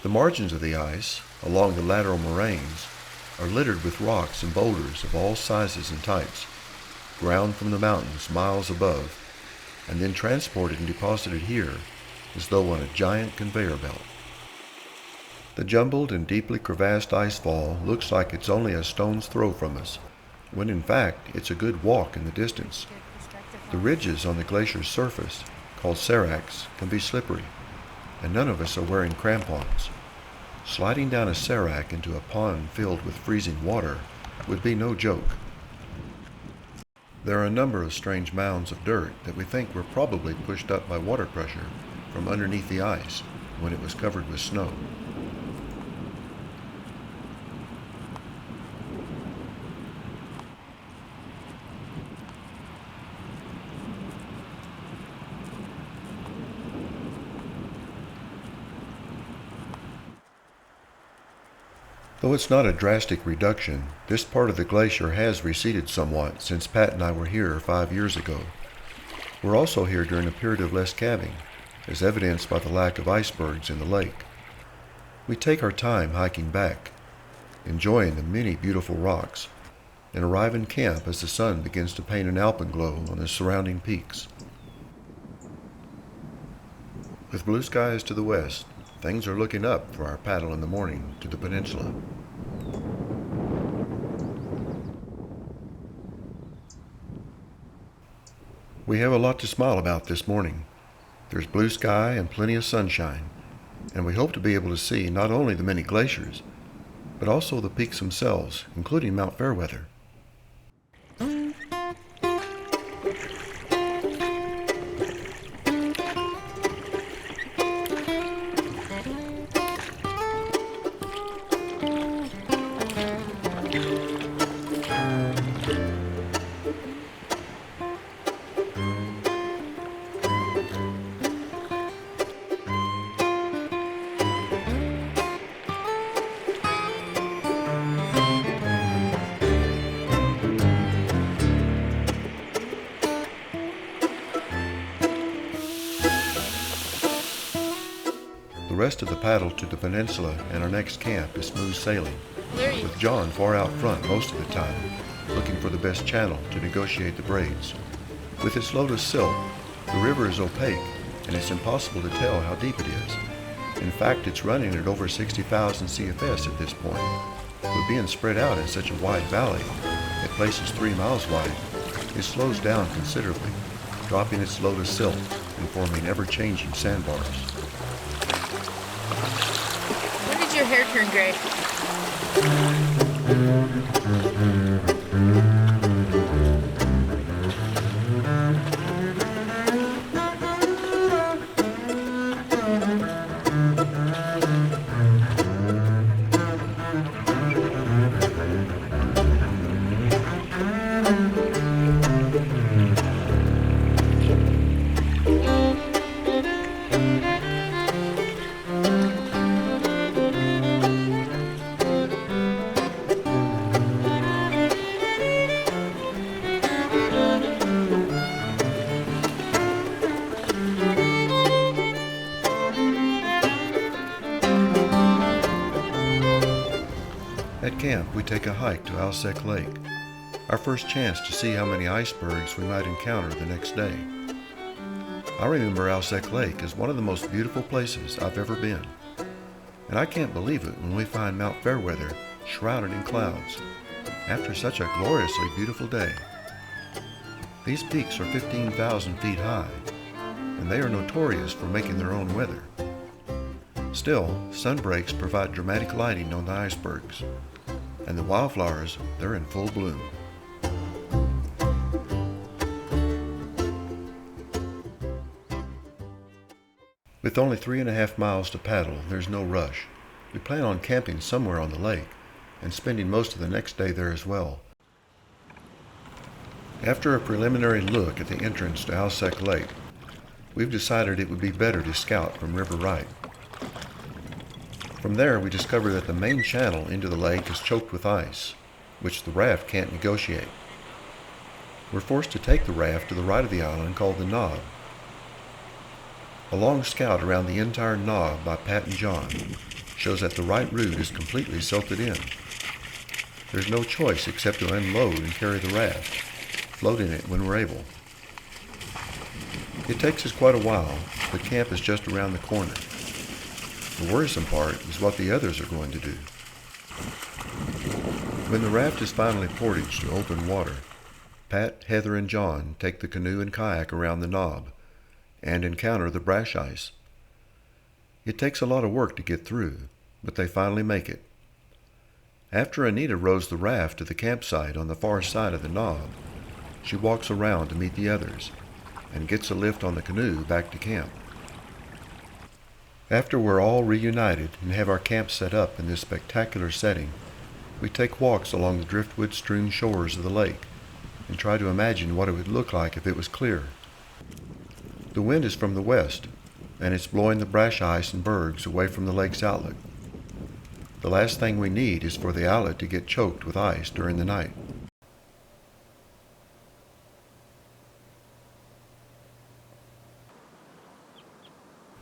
The margins of the ice, along the lateral moraines, are littered with rocks and boulders of all sizes and types, ground from the mountains miles above, and then transported and deposited here as though on a giant conveyor belt. The jumbled and deeply crevassed icefall looks like it's only a stone's throw from us, when in fact it's a good walk in the distance. The ridges on the glacier's surface, called seracs, can be slippery, and none of us are wearing crampons. Sliding down a serac into a pond filled with freezing water would be no joke. There are a number of strange mounds of dirt that we think were probably pushed up by water pressure from underneath the ice when it was covered with snow. Though it's not a drastic reduction, this part of the glacier has receded somewhat since Pat and I were here 5 years ago. We're also here during a period of less calving, as evidenced by the lack of icebergs in the lake. We take our time hiking back, enjoying the many beautiful rocks, and arrive in camp as the sun begins to paint an alpenglow on the surrounding peaks. With blue skies to the west, things are looking up for our paddle in the morning to the peninsula. We have a lot to smile about this morning. There's blue sky and plenty of sunshine, and we hope to be able to see not only the many glaciers, but also the peaks themselves, including Mount Fairweather. The rest of the paddle to the peninsula and our next camp is smooth sailing, with John far out front most of the time, looking for the best channel to negotiate the braids. With its lotus silk, the river is opaque, and it's impossible to tell how deep it is. In fact, it's running at over 60,000 CFS at this point. With being spread out in such a wide valley, at places 3 miles wide, it slows down considerably, dropping its lotus silk and forming ever-changing sandbars. When did your hair turn gray? At camp, we take a hike to Alsek Lake, our first chance to see how many icebergs we might encounter the next day. I remember Alsek Lake as one of the most beautiful places I've ever been, and I can't believe it when we find Mount Fairweather shrouded in clouds after such a gloriously beautiful day. These peaks are 15,000 feet high, and they are notorious for making their own weather. Still, sunbreaks provide dramatic lighting on the icebergs, and the wildflowers, they're in full bloom. With only 3.5 miles to paddle, there's no rush. We plan on camping somewhere on the lake and spending most of the next day there as well. After a preliminary look at the entrance to Alsek Lake, we've decided it would be better to scout from River Right. From there, we discover that the main channel into the lake is choked with ice, which the raft can't negotiate. We're forced to take the raft to the right of the island called the Knob. A long scout around the entire knob by Pat and John shows that the right route is completely silted in. There's no choice except to unload and carry the raft, floating it when we're able. It takes us quite a while, but camp is just around the corner. The worrisome part is what the others are going to do. When the raft is finally portaged to open water, Pat, Heather, and John take the canoe and kayak around the knob and encounter the brash ice. It takes a lot of work to get through, but they finally make it. After Anita rows the raft to the campsite on the far side of the knob, she walks around to meet the others and gets a lift on the canoe back to camp. After we're all reunited and have our camp set up in this spectacular setting, we take walks along the driftwood-strewn shores of the lake and try to imagine what it would look like if it was clear. The wind is from the west, and it's blowing the brash ice and bergs away from the lake's outlet. The last thing we need is for the outlet to get choked with ice during the night.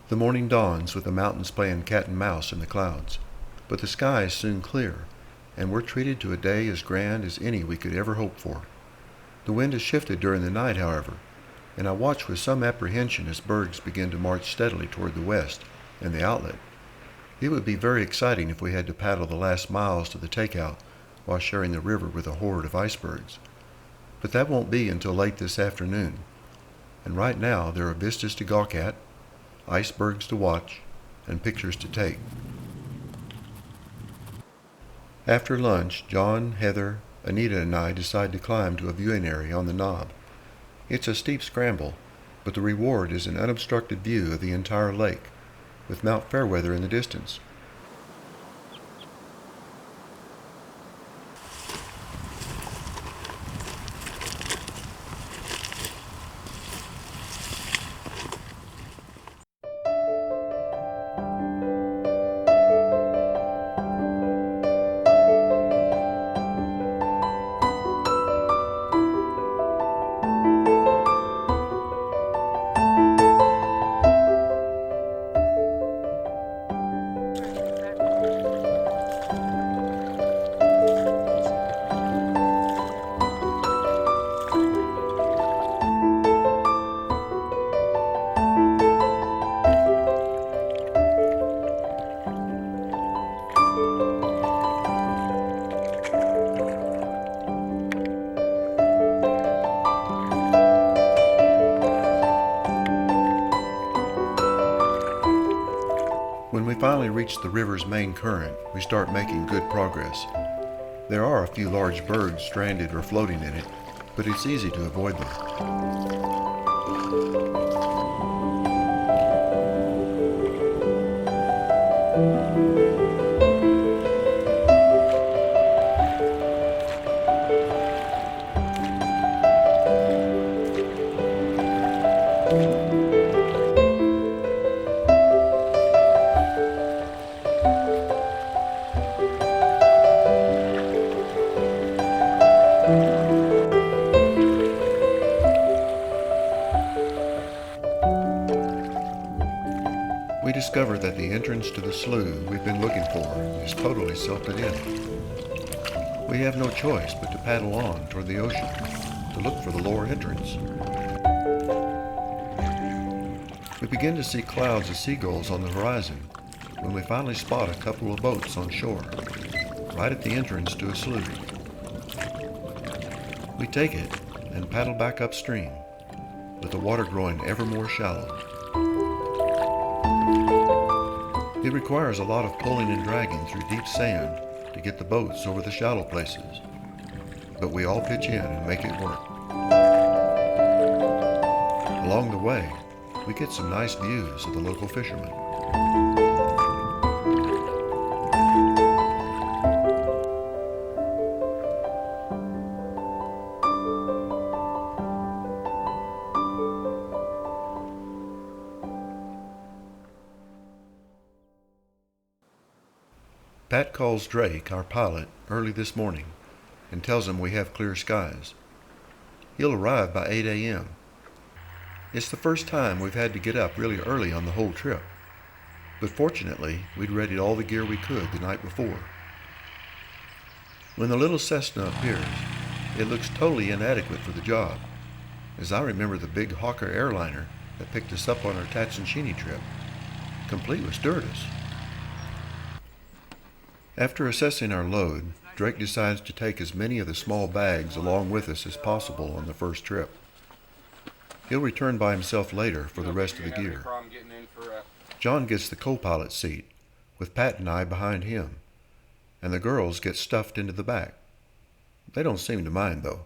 The morning dawns with the mountains playing cat and mouse in the clouds, but the sky is soon clear, and we're treated to a day as grand as any we could ever hope for. The wind has shifted during the night, however, and I watch with some apprehension as bergs begin to march steadily toward the west and the outlet. It would be very exciting if we had to paddle the last miles to the takeout while sharing the river with a horde of icebergs. But that won't be until late this afternoon, and right now there are vistas to gawk at, icebergs to watch, and pictures to take. After lunch, John, Heather, Anita, and I decide to climb to a viewing area on the knob. It's a steep scramble, but the reward is an unobstructed view of the entire lake, with Mount Fairweather in the distance. When we finally reach the river's main current, we start making good progress. There are a few large bergs stranded or floating in it, but it's easy to avoid them. We discover that the entrance to the slough we've been looking for is totally silted in. We have no choice but to paddle on toward the ocean to look for the lower entrance. We begin to see clouds of seagulls on the horizon when we finally spot a couple of boats on shore, right at the entrance to a slough. We take it and paddle back upstream, with the water growing ever more shallow. It requires a lot of pulling and dragging through deep sand to get the boats over the shallow places, but we all pitch in and make it work. Along the way, we get some nice views of the local fishermen. Pat calls Drake, our pilot, early this morning and tells him we have clear skies. He'll arrive by 8 a.m. It's the first time we've had to get up really early on the whole trip. but fortunately we'd readied all the gear we could the night before. When the little Cessna appears, it looks totally inadequate for the job, as I remember the big Hawker airliner that picked us up on our Tatsunshini trip, complete with stewardess. After assessing our load, Drake decides to take as many of the small bags along with us as possible on the first trip. He'll return by himself later for the rest of the gear. John gets the co-pilot seat, with Pat and I behind him, and the girls get stuffed into the back. They don't seem to mind, though.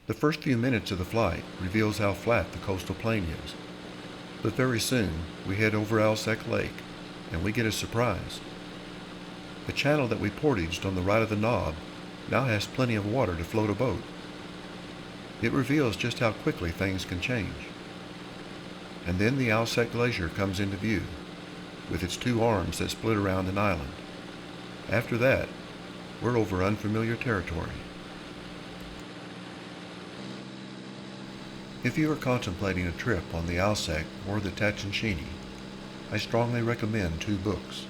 The first few minutes of the flight reveals how flat the coastal plain is, but very soon we head over Alsek Lake, and we get a surprise. The channel that we portaged on the right of the knob now has plenty of water to float a boat. It reveals just how quickly things can change. And then the Alsek Glacier comes into view, with its two arms that split around an island. After that, we're over unfamiliar territory. If you are contemplating a trip on the Alsek or the Tatsunshini, I strongly recommend two books: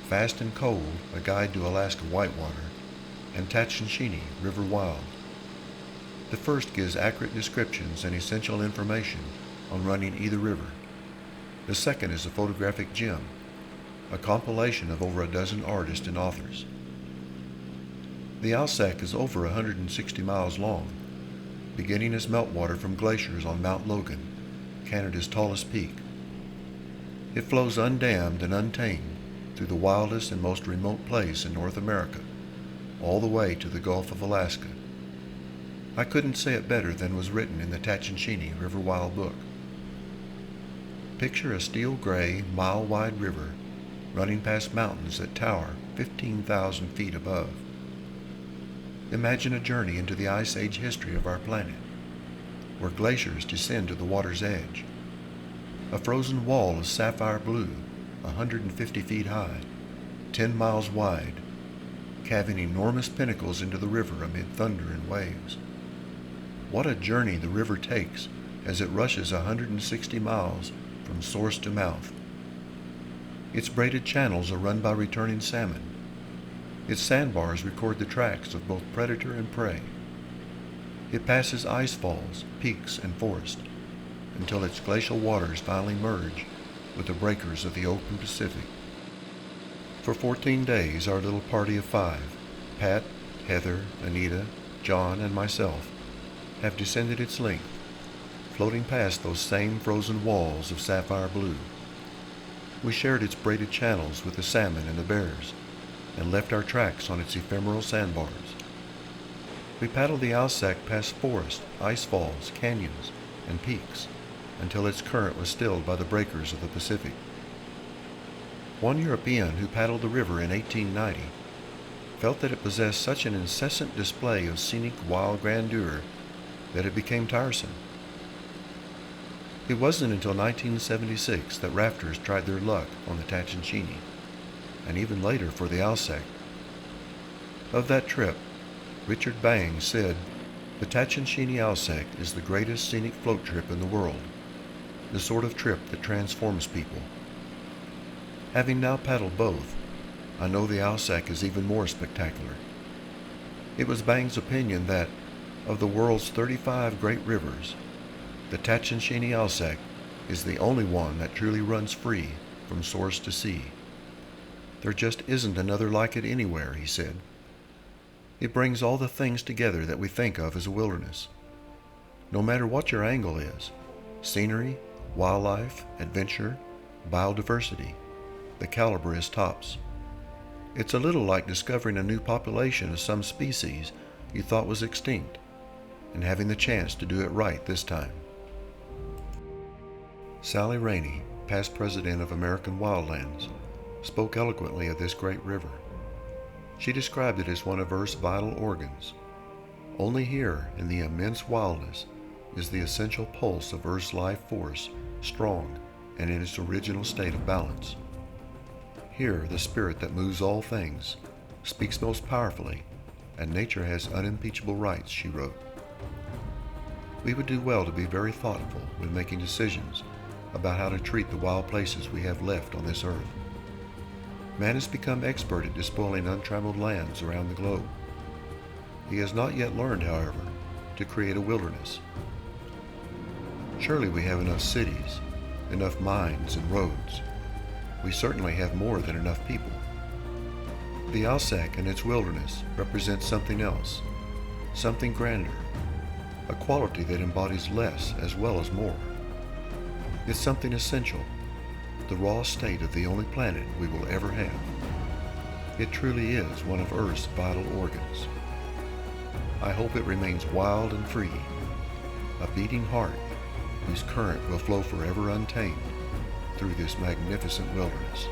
Fast and Cold, A Guide to Alaska Whitewater, and Tatsunshini, River Wild. The first gives accurate descriptions and essential information on running either river. The second is a photographic gem, a compilation of over a dozen artists and authors. The Alsek is over 160 miles long, beginning as meltwater from glaciers on Mount Logan, Canada's tallest peak. It flows undammed and untamed through the wildest and most remote place in North America, all the way to the Gulf of Alaska. I couldn't say it better than was written in the Tatsunshini River Wild book. Picture a steel gray, mile-wide river running past mountains that tower 15,000 feet above. Imagine a journey into the Ice Age history of our planet, where glaciers descend to the water's edge. A frozen wall of sapphire blue, 150 feet high, 10 miles wide, calving enormous pinnacles into the river amid thunder and waves. What a journey the river takes as it rushes 160 miles from source to mouth. Its braided channels are run by returning salmon. Its sandbars record the tracks of both predator and prey. It passes ice falls, peaks, and forest, until its glacial waters finally merge with the breakers of the open Pacific. For 14 days, our little party of 5, Pat, Heather, Anita, John, and myself, have descended its length, floating past those same frozen walls of sapphire blue. We shared its braided channels with the salmon and the bears, and left our tracks on its ephemeral sandbars. We paddled the Alsek past forest, ice falls, canyons, and peaks, until its current was stilled by the breakers of the Pacific. One European who paddled the river in 1890 felt that it possessed such an incessant display of scenic wild grandeur that it became tiresome. It wasn't until 1976 that rafters tried their luck on the Tatsunshini, and even later for the Alsek. Of that trip, Richard Bang said, "The Tatsunshini Alsek is the greatest scenic float trip in the world, the sort of trip that transforms people." Having now paddled both, I know the Alsek is even more spectacular. It was Bang's opinion that, of the world's 35 great rivers, the Tatsunshini Alsek is the only one that truly runs free from source to sea. There just isn't another like it anywhere, he said. It brings all the things together that we think of as a wilderness. No matter what your angle is, scenery, wildlife, adventure, biodiversity, the caliber is tops. It's a little like discovering a new population of some species you thought was extinct, and having the chance to do it right this time. Sally Rainey, past president of American Wildlands, spoke eloquently of this great river. She described it as one of Earth's vital organs. Only here, in the immense wildness, is the essential pulse of Earth's life force strong and in its original state of balance. Here, the spirit that moves all things speaks most powerfully, and nature has unimpeachable rights, she wrote. We would do well to be very thoughtful when making decisions about how to treat the wild places we have left on this earth. Man has become expert at despoiling untrammeled lands around the globe. He has not yet learned, however, to create a wilderness. Surely we have enough cities, enough mines and roads. We certainly have more than enough people. The Alsek and its wilderness represents something else, something grander, a quality that embodies less as well as more. It's something essential, the raw state of the only planet we will ever have. It truly is one of Earth's vital organs. I hope it remains wild and free, a beating heart whose current will flow forever untamed through this magnificent wilderness.